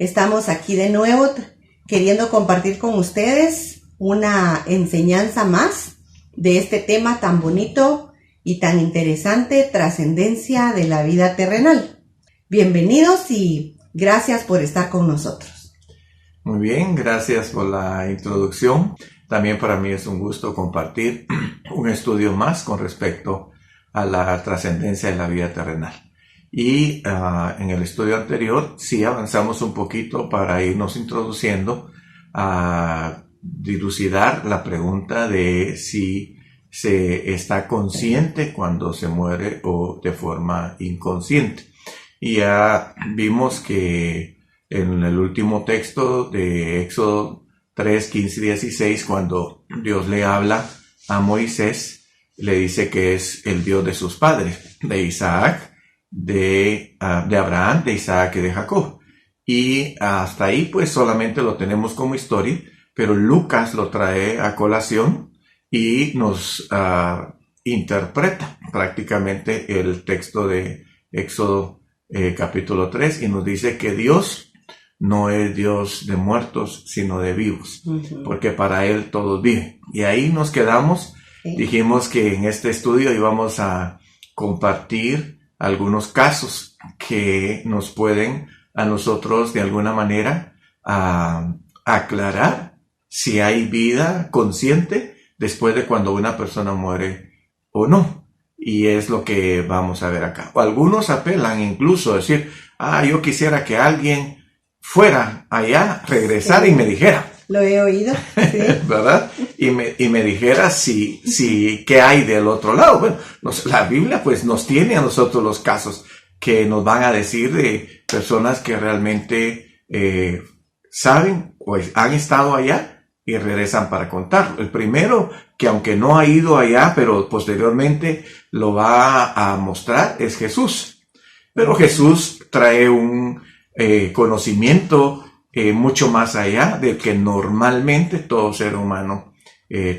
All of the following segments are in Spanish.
Estamos aquí de nuevo queriendo compartir con ustedes una enseñanza más de este tema tan bonito y tan interesante, trascendencia de la vida terrenal. Bienvenidos y gracias por estar con nosotros. Muy bien, gracias por la introducción. También para mí es un gusto compartir un estudio más con respecto a la trascendencia de la vida terrenal. Y en el estudio anterior sí avanzamos un poquito para irnos introduciendo a dilucidar la pregunta de si se está consciente cuando se muere o de forma inconsciente. Y ya vimos que en el último texto de Éxodo 3, 15 y 16, cuando Dios le habla a Moisés, le dice que es el Dios de sus padres, de Isaac, de Abraham, de Isaac y de Jacob. Y hasta ahí pues solamente lo tenemos como historia, pero Lucas lo trae a colación y nos interpreta prácticamente el texto de Éxodo capítulo 3 y nos dice que Dios no es Dios de muertos, sino de vivos, porque para Él todos viven. Y ahí nos quedamos. Dijimos que en este estudio íbamos a compartir algunos casos que nos pueden a nosotros de alguna manera aclarar si hay vida consciente después de cuando una persona muere o no. Y es lo que vamos a ver acá. Algunos apelan incluso a decir, yo quisiera que alguien fuera allá, regresara y me dijera. Lo he oído, sí. ¿Verdad? Y me dijera si qué hay del otro lado. Bueno, la Biblia pues nos tiene a nosotros los casos que nos van a decir de personas que realmente saben, pues han estado allá y regresan para contarlo. El primero, que aunque no ha ido allá, pero posteriormente lo va a mostrar, es Jesús. Pero Jesús trae un conocimiento mucho más allá del que normalmente todo ser humano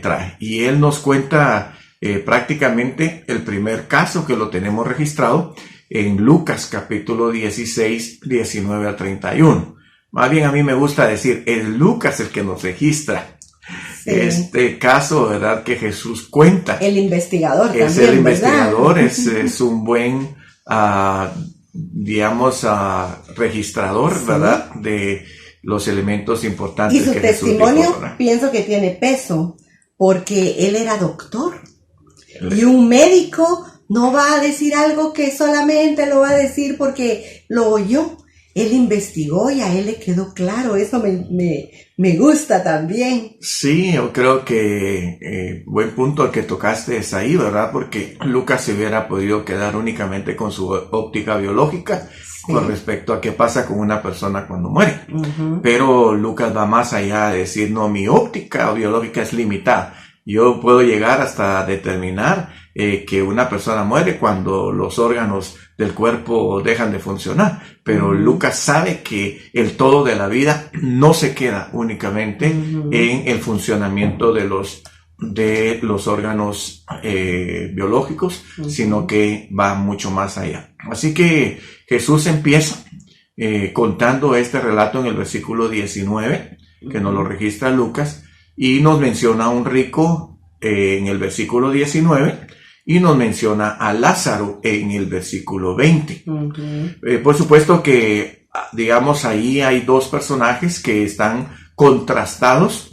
trae. Y él nos cuenta prácticamente el primer caso que lo tenemos registrado en Lucas capítulo 16, 19 al 31. Más bien a mí me gusta decir, es Lucas el que nos registra este caso, ¿verdad? Que Jesús cuenta. El investigador también, es el investigador, ¿verdad? es un buen, registrador, sí, ¿verdad? De los elementos importantes. Y su que testimonio Jesús dijo, pienso que tiene peso, porque él era doctor. Y un médico no va a decir algo que solamente lo va a decir porque lo oyó. Él investigó y a él le quedó claro. Eso me gusta también. Sí, yo creo que buen punto el que tocaste es ahí, ¿verdad? Porque Lucas se hubiera podido quedar únicamente con su óptica biológica, sí, con respecto a qué pasa con una persona cuando muere. Pero Lucas va más allá de decir, no, mi óptica biológica es limitada. Yo puedo llegar hasta determinar que una persona muere cuando los órganos del cuerpo dejan de funcionar. Pero Lucas sabe que el todo de la vida no se queda únicamente en el funcionamiento de los órganos biológicos, sino que va mucho más allá. Así que Jesús empieza contando este relato en el versículo 19, que nos lo registra Lucas, y nos menciona a un rico en el versículo 19 y nos menciona a Lázaro en el versículo 20. Por supuesto que, digamos, ahí hay dos personajes que están contrastados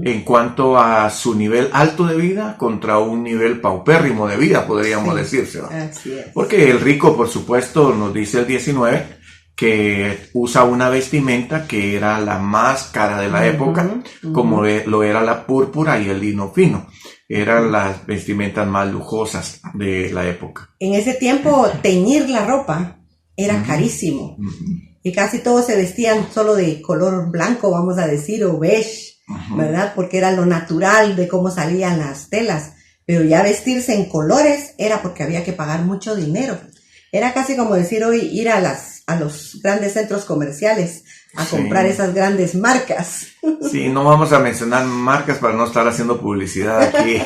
en cuanto a su nivel alto de vida contra un nivel paupérrimo de vida, podríamos decirse, ¿no? Así es. Porque el rico, por supuesto, nos dice el 19, que usa una vestimenta que era la más cara de la época, como lo era la púrpura y el lino fino. Eran las vestimentas más lujosas de la época. En ese tiempo, teñir la ropa era carísimo. Y casi todos se vestían solo de color blanco, vamos a decir, o beige, ¿verdad? Porque era lo natural de cómo salían las telas. Pero ya vestirse en colores era porque había que pagar mucho dinero. Era casi como decir hoy ir a los grandes centros comerciales a comprar esas grandes marcas. Sí, no vamos a mencionar marcas para no estar haciendo publicidad aquí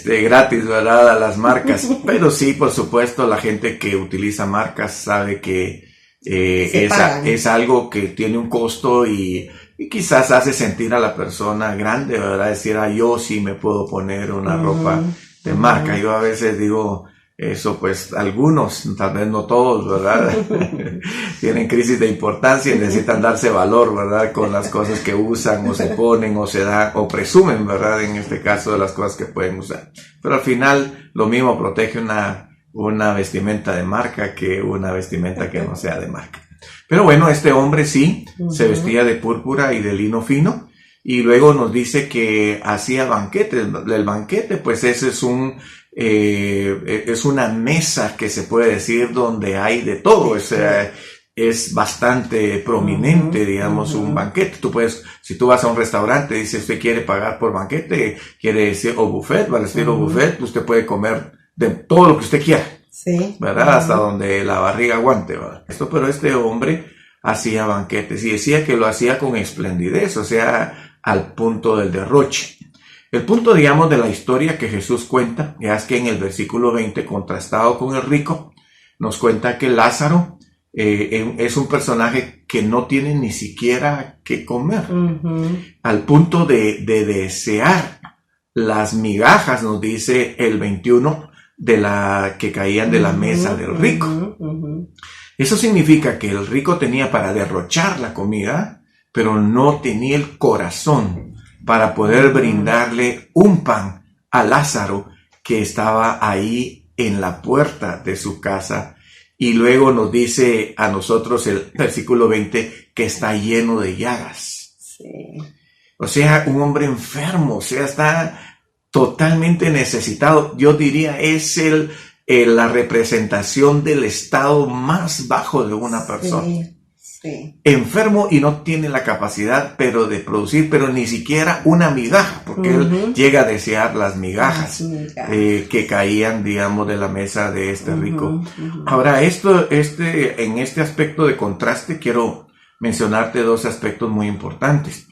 gratis, ¿verdad? A las marcas. Pero sí, por supuesto, la gente que utiliza marcas sabe que es algo que tiene un costo y quizás hace sentir a la persona grande, ¿verdad? Decir, yo sí me puedo poner una ropa de marca. Yo a veces digo, eso pues algunos, tal vez no todos, ¿verdad? Tienen crisis de importancia y necesitan darse valor, ¿verdad? Con las cosas que usan o se ponen o se dan o presumen, ¿verdad? En este caso de las cosas que pueden usar. Pero al final lo mismo protege una vestimenta de marca que una vestimenta que no sea de marca. Pero bueno, este hombre sí se vestía de púrpura y de lino fino y luego nos dice que hacía banquetes. El banquete pues ese es una mesa que se puede decir donde hay de todo. Es bastante prominente, digamos, un banquete. Si tú vas a un restaurante y dices, usted quiere pagar por banquete, quiere decir, o buffet, al estilo buffet, usted puede comer de todo lo que usted quiera. Sí. ¿Verdad? Hasta donde la barriga aguante, ¿verdad? Pero este hombre hacía banquetes y decía que lo hacía con esplendidez, o sea, al punto del derroche. El punto, digamos, de la historia que Jesús cuenta, ya es que en el versículo 20, contrastado con el rico, nos cuenta que Lázaro es un personaje que no tiene ni siquiera que comer, al punto de desear las migajas, nos dice el 21, que caían de la mesa del rico. Eso significa que el rico tenía para derrochar la comida, pero no tenía el corazón para poder brindarle un pan a Lázaro que estaba ahí en la puerta de su casa. Y luego nos dice a nosotros el versículo 20 que está lleno de llagas. Sí. O sea, un hombre enfermo, o sea, está totalmente necesitado. Yo diría es la representación del estado más bajo de una persona. Sí. Enfermo y no tiene la capacidad de producir, pero ni siquiera una migaja, porque él llega a desear las migajas que caían, digamos, de la mesa de este rico. Ahora, en este aspecto de contraste quiero mencionarte dos aspectos muy importantes.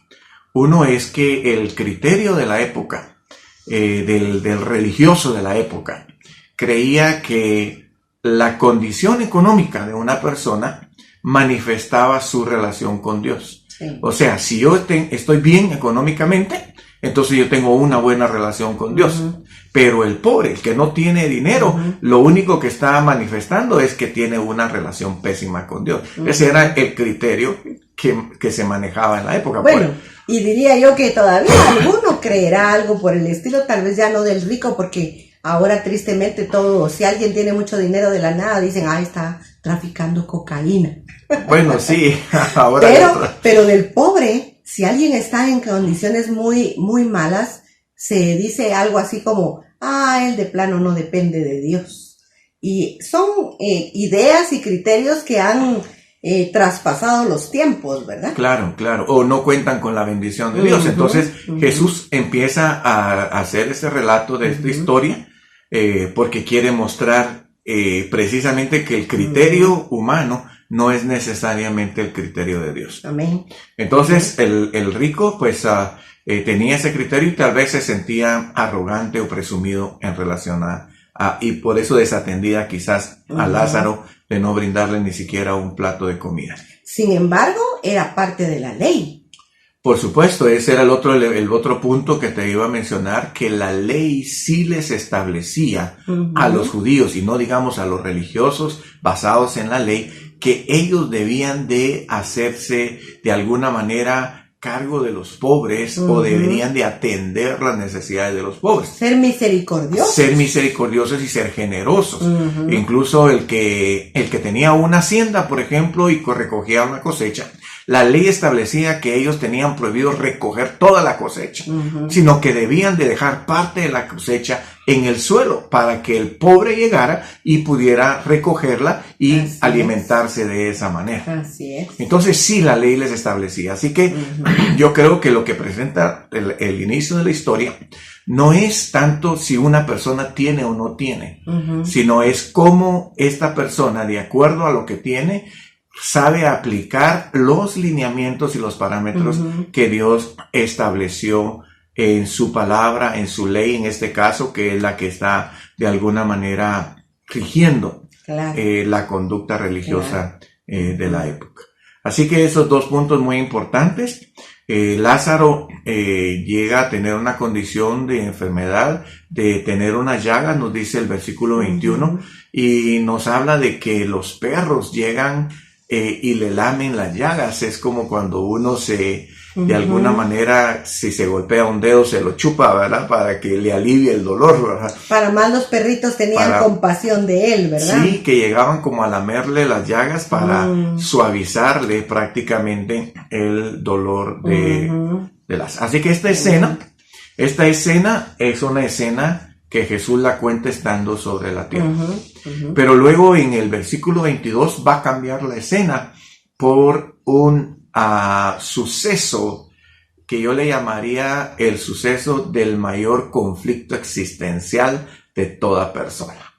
Uno es que el criterio de la época, del religioso de la época, creía que la condición económica de una persona manifestaba su relación con Dios. Sí. O sea, si yo estoy bien económicamente, entonces yo tengo una buena relación con Dios. Pero el pobre, el que no tiene dinero, lo único que está manifestando es que tiene una relación pésima con Dios. Ese era el criterio que se manejaba en la época. Bueno, y diría yo que todavía alguno creerá algo por el estilo, tal vez ya no del rico, porque ahora tristemente si alguien tiene mucho dinero de la nada, dicen, está traficando cocaína. Bueno, sí, ahora. Pero del pobre, si alguien está en condiciones muy, muy malas, se dice algo así como, él de plano no depende de Dios. Y son ideas y criterios que han traspasado los tiempos, ¿verdad? Claro, o no cuentan con la bendición de Dios. Entonces Jesús empieza a hacer ese relato de esta historia porque quiere mostrar precisamente que el criterio humano no es necesariamente el criterio de Dios. Amén. Entonces el rico pues tenía ese criterio y tal vez se sentía arrogante o presumido en relación y por eso desatendía quizás a Lázaro de no brindarle ni siquiera un plato de comida. Sin embargo, era parte de la ley. Por supuesto, ese era el otro punto que te iba a mencionar, que la ley sí les establecía a los judíos y no digamos a los religiosos basados en la ley, que ellos debían de hacerse de alguna manera cargo de los pobres o deberían de atender las necesidades de los pobres. Ser misericordiosos. Ser misericordiosos y ser generosos. Incluso el que tenía una hacienda, por ejemplo, y recogía una cosecha, la ley establecía que ellos tenían prohibido recoger toda la cosecha, sino que debían de dejar parte de la cosecha en el suelo para que el pobre llegara y pudiera recogerla y alimentarse de esa manera. Así es. Entonces sí, la ley les establecía. Así que yo creo que lo que presenta el inicio de la historia no es tanto si una persona tiene o no tiene, sino es cómo esta persona, de acuerdo a lo que tiene, sabe aplicar los lineamientos y los parámetros que Dios estableció en su palabra, en su ley, en este caso, que es la que está de alguna manera rigiendo la conducta religiosa de la época. Así que esos dos puntos muy importantes. Lázaro llega a tener una condición de enfermedad, de tener una llaga, nos dice el versículo 21, y nos habla de que los perros llegan y le lamen las llagas. Es como cuando uno de alguna manera, si se golpea un dedo, se lo chupa, ¿verdad? Para que le alivie el dolor, ¿verdad? Para más los perritos tenían compasión de él, ¿verdad? Sí, que llegaban como a lamerle las llagas para suavizarle prácticamente el dolor de las... Así que esta escena es una escena que Jesús la cuenta estando sobre la tierra. Pero luego en el versículo 22 va a cambiar la escena por un suceso que yo le llamaría el suceso del mayor conflicto existencial de toda persona.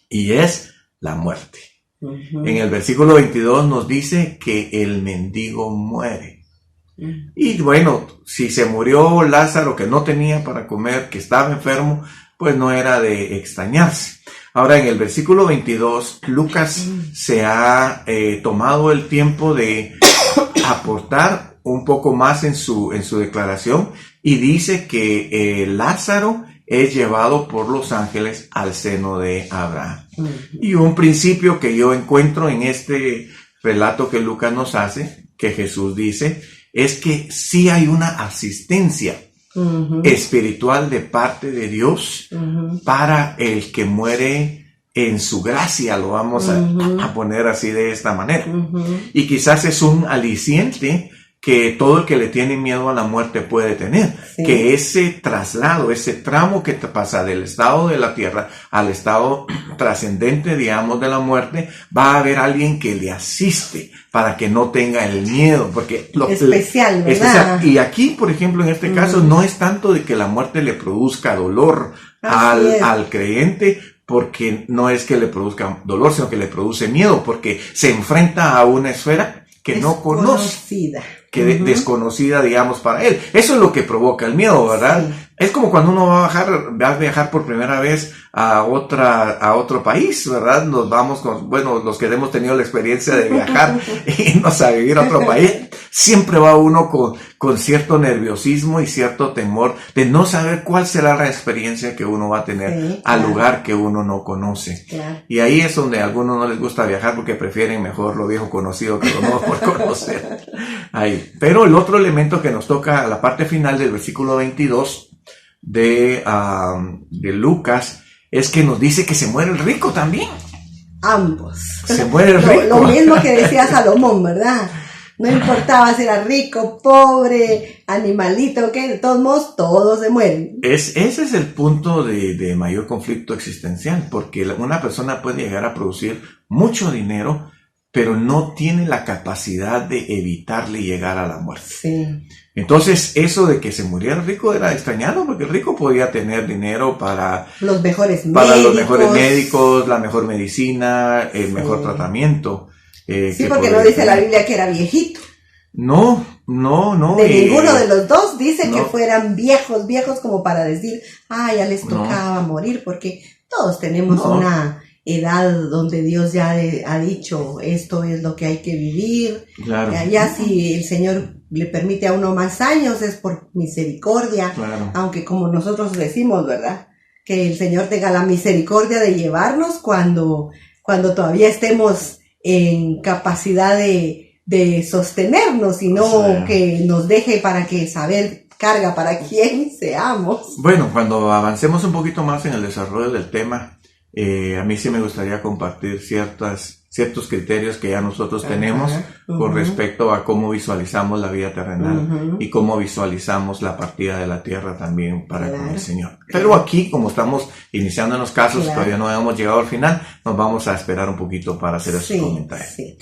Y es la muerte. En el versículo 22 nos dice que el mendigo muere. Y bueno, si se murió Lázaro, que no tenía para comer, que estaba enfermo, pues no era de extrañarse. Ahora en el versículo 22, Lucas se ha tomado el tiempo de aportar un poco más en su declaración y dice que Lázaro es llevado por los ángeles al seno de Abraham. Y un principio que yo encuentro en este relato que Lucas nos hace, que Jesús dice, es que sí hay una asistencia espiritual de parte de Dios para el que muere en su gracia, lo vamos a poner así de esta manera. Y quizás es un aliciente que todo el que le tiene miedo a la muerte puede tener, que ese traslado, ese tramo que te pasa del estado de la tierra al estado trascendente, digamos, de la muerte, va a haber alguien que le asiste para que no tenga el miedo, porque especial, ¿verdad? Y aquí, por ejemplo, en este caso, no es tanto de que la muerte le produzca dolor al creyente, porque no es que le produzca dolor, sino que le produce miedo, porque se enfrenta a una esfera que no conoce, desconocida, digamos, para él. Eso es lo que provoca el miedo, ¿verdad? Sí. Es como cuando uno va a viajar por primera vez a otro país, ¿verdad? Nos vamos los que hemos tenido la experiencia de viajar y irnos a vivir a otro país, siempre va uno con cierto nerviosismo y cierto temor de no saber cuál será la experiencia que uno va a tener al lugar que uno no conoce. Claro. Y ahí es donde a algunos no les gusta viajar porque prefieren mejor lo viejo conocido que lo nuevo por conocer. Ahí. Pero el otro elemento que nos toca a la parte final del versículo 22 de Lucas es que nos dice que se muere el rico también. Ambos. Se muere el rico. Lo mismo que decía Salomón, ¿verdad? No importaba si era rico, pobre, animalito, que de todos modos todos se mueren. Ese es el punto de mayor conflicto existencial, porque una persona puede llegar a producir mucho dinero, pero no tiene la capacidad de evitarle llegar a la muerte. Sí. Entonces, eso de que se muriera el rico era extrañado, porque el rico podía tener dinero para los mejores médicos, la mejor medicina, el mejor tratamiento. Sí, porque no dice la Biblia que era viejito. No. De ninguno de los dos dice que fueran viejos como para decir, ya les tocaba morir, porque todos tenemos una edad donde Dios ya ha dicho, esto es lo que hay que vivir. Claro. Ya si el Señor le permite a uno más años es por misericordia, claro. Aunque como nosotros decimos, ¿verdad? Que el Señor tenga la misericordia de llevarnos cuando todavía estemos en capacidad de sostenernos y no que nos deje para que saber carga para quién seamos. Bueno, cuando avancemos un poquito más en el desarrollo del tema, a mí sí me gustaría compartir ciertos criterios que ya nosotros tenemos con respecto a cómo visualizamos la vida terrenal y cómo visualizamos la partida de la tierra también para con el Señor. Pero aquí, como estamos iniciando en los casos, todavía no hemos llegado al final, nos vamos a esperar un poquito para hacer esos comentarios. Sí.